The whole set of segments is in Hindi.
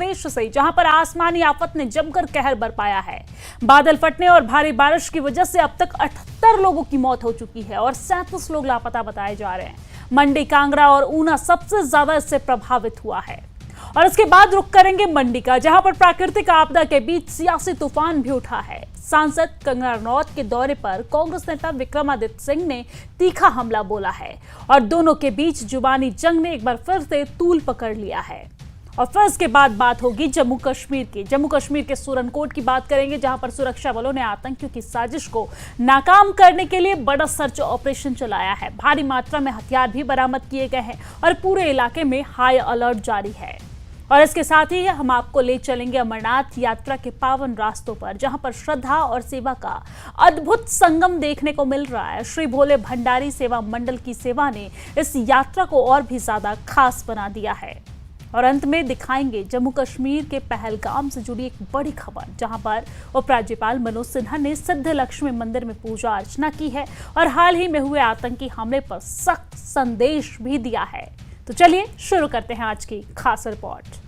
प्रदेश से, जहां पर आसमानी आफत ने जमकर कहर बरपाया है। बादल फटने और भारी बारिश की वजह से अब तक 78 लोगों की मौत हो चुकी है और 37 लोग लापता बताए जा रहे हैं। मंडी, कांगड़ा और ऊना सबसे ज्यादा इससे प्रभावित हुआ है। और इसके बाद रुख करेंगे मंडी का, जहां पर प्राकृतिक आपदा के बीच सियासी तूफान भी उठा है। सांसद कंगना रनौत के दौरे पर कांग्रेस नेता विक्रमादित्य सिंह ने तीखा हमला बोला है और दोनों के बीच जुबानी जंग ने एक बार फिर से तूल पकड़ लिया है। और फिर इसके बाद बात होगी जम्मू कश्मीर की। जम्मू कश्मीर के सुरनकोट की बात करेंगे, जहां पर सुरक्षा बलों ने आतंकियों की साजिश को नाकाम करने के लिए बड़ा सर्च ऑपरेशन चलाया है। भारी मात्रा में हथियार भी बरामद किए गए हैं और पूरे इलाके में हाई अलर्ट जारी है। और इसके साथ ही हम आपको ले चलेंगे अमरनाथ यात्रा के पावन रास्तों पर, जहां पर श्रद्धा और सेवा का अद्भुत संगम देखने को मिल रहा है। श्री भोले भंडारी सेवा मंडल की सेवा ने इस यात्रा को और भी ज्यादा खास बना दिया है। और अंत में दिखाएंगे जम्मू कश्मीर के पहलगाम से जुड़ी एक बड़ी खबर, जहां पर उपराज्यपाल मनोज सिन्हा ने सिद्ध लक्ष्मी मंदिर में पूजा अर्चना की है और हाल ही में हुए आतंकी हमले पर सख्त संदेश भी दिया है। तो चलिए शुरू करते हैं आज की खास रिपोर्ट।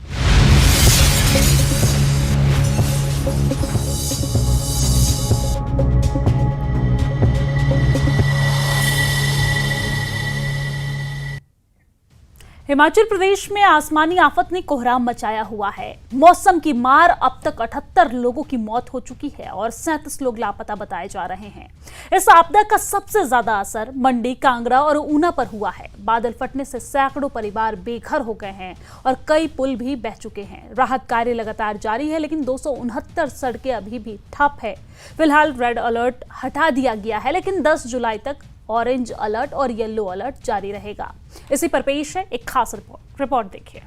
हिमाचल प्रदेश में आसमानी आफत ने कोहराम मचाया हुआ है। मौसम की मार, अब तक 78 लोगों की मौत हो चुकी है और 37 लोग लापता बताए जा रहे हैं। इस आपदा का सबसे ज्यादा असर मंडी, कांगड़ा और ऊना पर हुआ है। बादल फटने से सैकड़ों परिवार बेघर हो गए हैं और कई पुल भी बह चुके हैं। राहत कार्य लगातार जारी है, लेकिन 269 सड़कें अभी भी ठप है। फिलहाल रेड अलर्ट हटा दिया गया है, लेकिन 10 जुलाई तक ऑरेंज अलर्ट और येलो अलर्ट जारी रहेगा। इसी पर पेश है एक खास रिपोर्ट देखिए।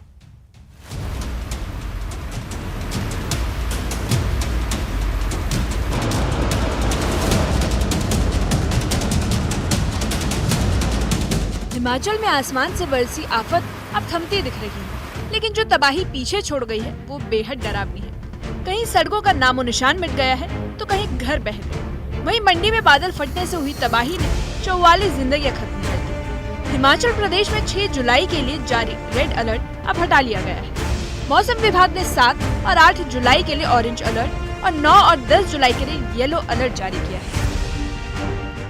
हिमाचल में आसमान से बरसी आफत अब थमती दिख रही है, लेकिन जो तबाही पीछे छोड़ गई है वो बेहद डरावनी है। कहीं सड़कों का नामो निशान मिट गया है तो कहीं घर बह गए। वहीं मंडी में बादल फटने से हुई तबाही ने 44 जिंदगियां खत्म कर दी। हिमाचल प्रदेश में 6 जुलाई के लिए जारी रेड अलर्ट अब हटा लिया गया है। मौसम विभाग ने 7 और 8 जुलाई के लिए ऑरेंज अलर्ट और 9 और 10 जुलाई के लिए येलो अलर्ट जारी किया है।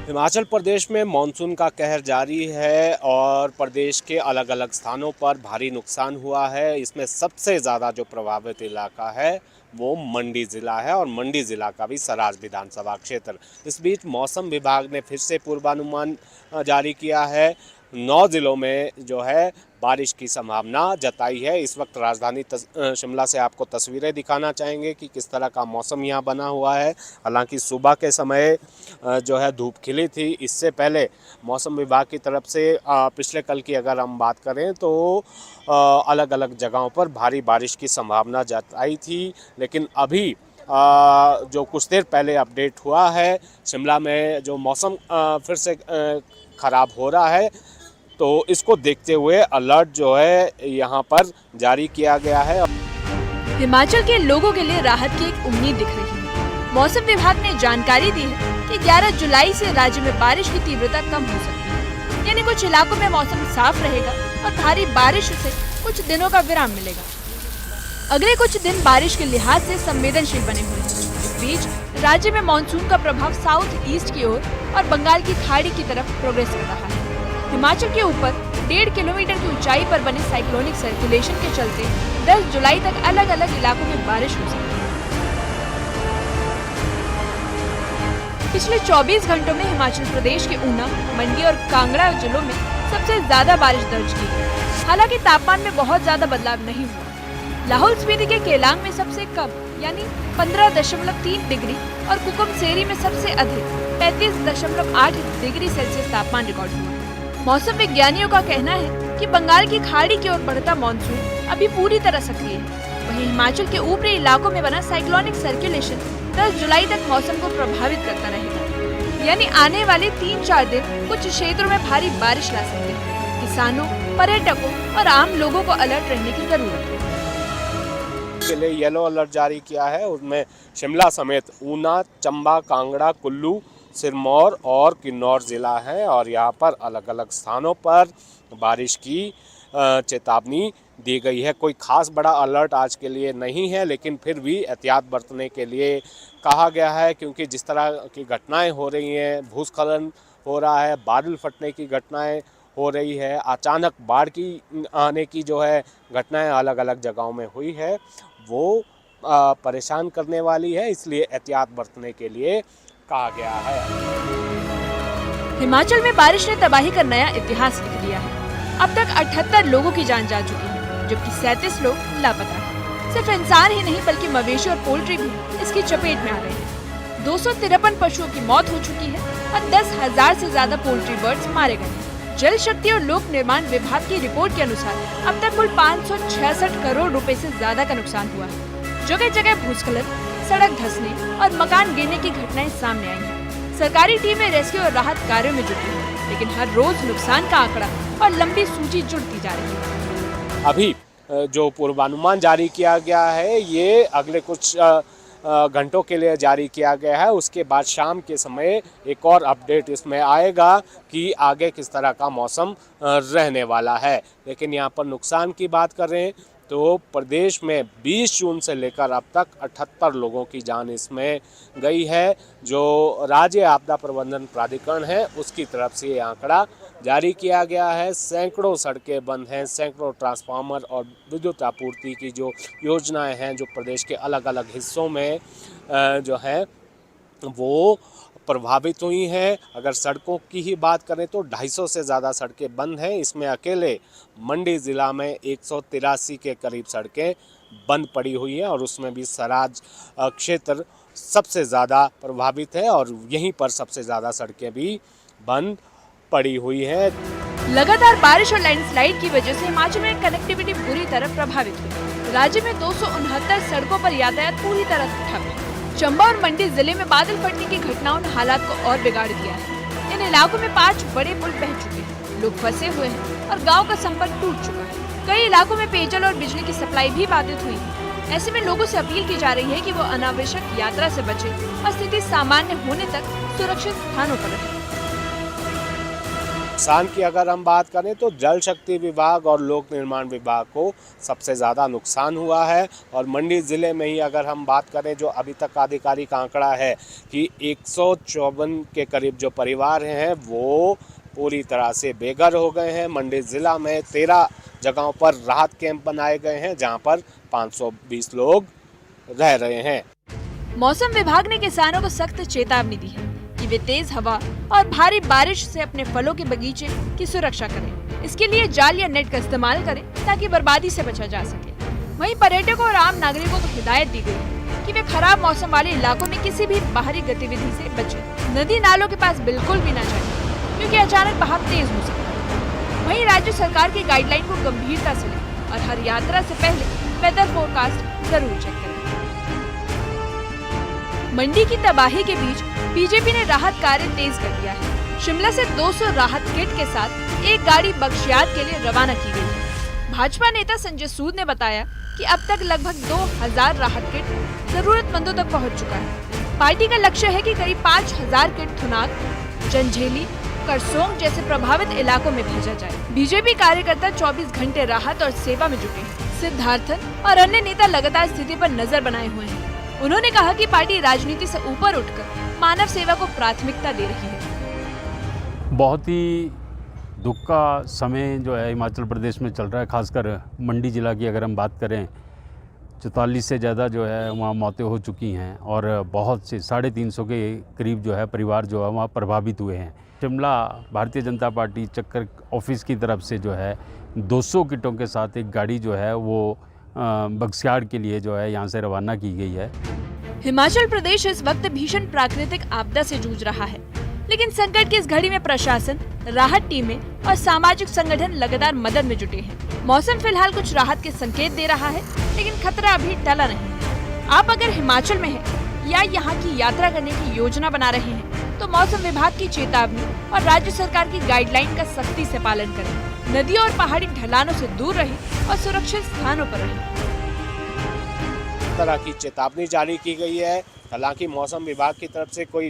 हिमाचल प्रदेश में मानसून का कहर जारी है और प्रदेश के अलग अलग स्थानों पर भारी नुकसान हुआ है। इसमें सबसे ज़्यादा जो प्रभावित इलाका है वो मंडी ज़िला है और मंडी ज़िला का भी सराज विधानसभा क्षेत्र। इस बीच मौसम विभाग ने फिर से पूर्वानुमान जारी किया है। 9 ज़िलों में जो है बारिश की संभावना जताई है। इस वक्त राजधानी शिमला से आपको तस्वीरें दिखाना चाहेंगे कि किस तरह का मौसम यहाँ बना हुआ है। हालांकि सुबह के समय जो है धूप खिली थी। इससे पहले मौसम विभाग की तरफ से पिछले कल की अगर हम बात करें तो अलग अलग जगहों पर भारी बारिश की संभावना जताई थी, लेकिन अभी जो कुछ देर पहले अपडेट हुआ है, शिमला में जो मौसम फिर से ख़राब हो रहा है, तो इसको देखते हुए अलर्ट जो है यहाँ पर जारी किया गया है। हिमाचल के लोगों के लिए राहत की एक उम्मीद दिख रही है। मौसम विभाग ने जानकारी दी है कि 11 जुलाई से राज्य में बारिश की तीव्रता कम हो सकती है, यानी कुछ इलाकों में मौसम साफ रहेगा और भारी बारिश से कुछ दिनों का विराम मिलेगा। अगले कुछ दिन बारिश के लिहाज से संवेदनशील बने हुए हैं। इस बीच राज्य में मानसून का प्रभाव साउथ ईस्ट की ओर और बंगाल की खाड़ी की तरफ प्रोग्रेस कर रहा है। हिमाचल के ऊपर 1.5 किलोमीटर की ऊंचाई पर बने साइक्लोनिक सर्कुलेशन के चलते 10 जुलाई तक अलग अलग इलाकों में बारिश हो सकती है। पिछले 24 घंटों में हिमाचल प्रदेश के ऊना, मंडी और कांगड़ा जिलों में सबसे ज्यादा बारिश दर्ज की गई। हालांकि तापमान में बहुत ज्यादा बदलाव नहीं हुआ। लाहौल स्पीति के केलांग में सबसे कम यानी 15.3 डिग्री और कुकुमसेरी में सबसे अधिक 35.8 डिग्री सेल्सियस तापमान रिकॉर्ड हुआ। मौसम विज्ञानियों का कहना है कि बंगाल की खाड़ी की ओर बढ़ता मानसून अभी पूरी तरह सक्रिय है। वहीं हिमाचल के ऊपरी इलाकों में बना साइक्लोनिक सर्कुलेशन 10 जुलाई तक मौसम को प्रभावित करता रहेगा, यानी आने वाले 3-4 दिन कुछ क्षेत्रों में भारी बारिश ला सकते हैं। किसानों, पर्यटकों और आम लोगों को अलर्ट रहने की जरूरत है। के लिए येलो अलर्ट जारी किया है। उसमें शिमला समेत ऊना, चंबा, कांगड़ा, कुल्लू, सिरमौर और किन्नौर ज़िला है और यहाँ पर अलग अलग स्थानों पर बारिश की चेतावनी दी गई है। कोई खास बड़ा अलर्ट आज के लिए नहीं है, लेकिन फिर भी एहतियात बरतने के लिए कहा गया है, क्योंकि जिस तरह की घटनाएं हो रही हैं, भूस्खलन हो रहा है, बादल फटने की घटनाएं हो रही है, अचानक बाढ़ की आने की जो है घटनाएं अलग अलग जगहों में हुई है, वो परेशान करने वाली है, इसलिए एहतियात बरतने के लिए कहा गया है। हिमाचल में बारिश ने तबाही का नया इतिहास लिख दिया है। अब तक 78 लोगों की जान जा चुकी है, जबकि 37 लोग लापता हैं। सिर्फ इंसान ही नहीं बल्कि मवेशी और पोल्ट्री भी इसकी चपेट में आ गए हैं। 253 पशुओं की मौत हो चुकी है और 10,000 से ज्यादा पोल्ट्री बर्ड्स मारे गए हैं। जल शक्ति और लोक निर्माण विभाग की रिपोर्ट के अनुसार अब तक कुल 566 करोड़ रुपए से ज्यादा का नुकसान हुआ है। जगह जगह भूस्खलन, सड़क धंसने और मकान गिरने की घटनाएं सामने आई हैं। सरकारी टीमें रेस्क्यू और राहत कार्यों में जुटी हैं, लेकिन हर रोज नुकसान का आंकड़ा और लंबी सूची जुड़ती जा रही है। अभी जो पूर्वानुमान जारी किया गया है, ये अगले कुछ घंटों के लिए जारी किया गया है। उसके बाद शाम के समय एक और अपडेट इसमें आएगा कि आगे किस तरह का मौसम रहने वाला है। लेकिन यहाँ पर नुकसान की बात कर रहे हैं तो प्रदेश में 20 जून से लेकर अब तक 78 लोगों की जान इसमें गई है। जो राज्य आपदा प्रबंधन प्राधिकरण है उसकी तरफ से ये आंकड़ा जारी किया गया है। सैकड़ों सड़कें बंद हैं, सैकड़ों ट्रांसफार्मर और विद्युत आपूर्ति की जो योजनाएं हैं जो प्रदेश के अलग अलग हिस्सों में जो है वो प्रभावित हुई हैं। अगर सड़कों की ही बात करें तो 250 से ज़्यादा सड़कें बंद हैं। इसमें अकेले मंडी ज़िला में 183 के करीब सड़कें बंद पड़ी हुई हैं और उसमें भी सराज क्षेत्र सबसे ज़्यादा प्रभावित है और यहीं पर सबसे ज़्यादा सड़कें भी बंद पड़ी हुई हैं। लगातार बारिश और लैंडस्लाइड की वजह से हिमाचल में कनेक्टिविटी बुरी तरह प्रभावित हुई। राज्य में 269 सड़कों पर यातायात पूरी तरह ठप है। चंबा और मंडी जिले में बादल फटने की घटनाओं ने हालात को और बिगाड़ दिया है। इन इलाकों में 5 बड़े पुल बह चुके हैं, लोग फंसे हुए हैं और गांव का संपर्क टूट चुका है। कई इलाकों में पेयजल और बिजली की सप्लाई भी बाधित हुई है। ऐसे में लोगों से अपील की जा रही है कि वो अनावश्यक यात्रा से बचें और स्थिति सामान्य होने तक सुरक्षित स्थानों पर रहें। नुकसान की अगर हम बात करें तो जल शक्ति विभाग और लोक निर्माण विभाग को सबसे ज़्यादा नुकसान हुआ है। और मंडी ज़िले में ही अगर हम बात करें, जो अभी तक आधिकारिक आंकड़ा है कि 154 के करीब जो परिवार हैं वो पूरी तरह से बेघर हो गए हैं। मंडी ज़िला में 13 जगहों पर राहत कैंप बनाए गए हैं जहां पर 520 लोग रह रहे हैं। मौसम विभाग ने किसानों को सख्त चेतावनी दी है कि वे तेज हवा और भारी बारिश से अपने फलों के बगीचे की सुरक्षा करें। इसके लिए जाल या नेट का इस्तेमाल करें ताकि बर्बादी से बचा जा सके। वहीं पर्यटकों और आम नागरिकों को हिदायत दी गई है कि वे खराब मौसम वाले इलाकों में किसी भी बाहरी गतिविधि से बचें। नदी नालों के पास बिल्कुल भी न जाएं, क्योंकि अचानक बहाव तेज हो सकता है। वहीं राज्य सरकार की गाइडलाइन को गंभीरता से लें और हर यात्रा से पहले वेदर फोरकास्ट जरूर चेक करें। मंडी की तबाही के बीच बीजेपी ने राहत कार्य तेज कर दिया है। शिमला से 200 राहत किट के साथ एक गाड़ी बख्शियात के लिए रवाना की गई है। भाजपा नेता संजय सूद ने बताया कि अब तक लगभग 2000 राहत किट जरूरतमंदों तक पहुंच चुका है। पार्टी का लक्ष्य है कि करीब 5000 किट थुनाग, जंझेली, करसोग जैसे प्रभावित इलाकों में भेजा जाए। बीजेपी कार्यकर्ता 24 घंटे राहत और सेवा में जुटे हैं। सिद्धार्थन और अन्य नेता लगातार स्थिति पर नजर बनाए हुए हैं। उन्होंने कहा कि पार्टी राजनीति से ऊपर उठकर मानव सेवा को प्राथमिकता दे रही है। बहुत ही दुख का समय जो है हिमाचल प्रदेश में चल रहा है। खासकर मंडी ज़िला की अगर हम बात करें, 44 से ज़्यादा जो है वहाँ मौतें हो चुकी हैं और बहुत से 350 के करीब जो है परिवार जो है वहाँ प्रभावित हुए हैं। शिमला भारतीय जनता पार्टी चक्कर ऑफिस की तरफ से जो है 200 किटों के साथ एक गाड़ी जो है वो बख्शियार के लिए जो है यहाँ से रवाना की गई है। हिमाचल प्रदेश इस वक्त भीषण प्राकृतिक आपदा से जूझ रहा है, लेकिन संकट की इस घड़ी में प्रशासन, राहत टीमें और सामाजिक संगठन लगातार मदद में जुटे हैं। मौसम फिलहाल कुछ राहत के संकेत दे रहा है, लेकिन खतरा अभी टला नहीं। आप अगर हिमाचल में हैं या यहाँ की यात्रा करने की योजना बना रहे हैं, तो मौसम विभाग की चेतावनी और राज्य सरकार की गाइडलाइन का सख्ती से पालन करें। नदियों और पहाड़ी ढलानों से दूर रहें और सुरक्षित स्थानों पर रहें। तरह की चेतावनी जारी की गई है। हालांकि मौसम विभाग की तरफ से कोई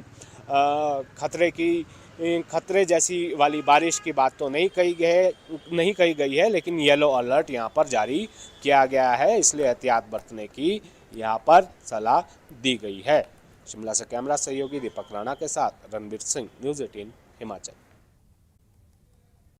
खतरे की खतरे जैसी वाली बारिश की बात तो नहीं कही गई है, लेकिन येलो अलर्ट यहाँ पर जारी किया गया है, इसलिए एहतियात बरतने की यहाँ पर सलाह दी गई है। शिमला से कैमरा सहयोगी दीपक राणा के साथ रणवीर सिंह, न्यूज़ 18 हिमाचल।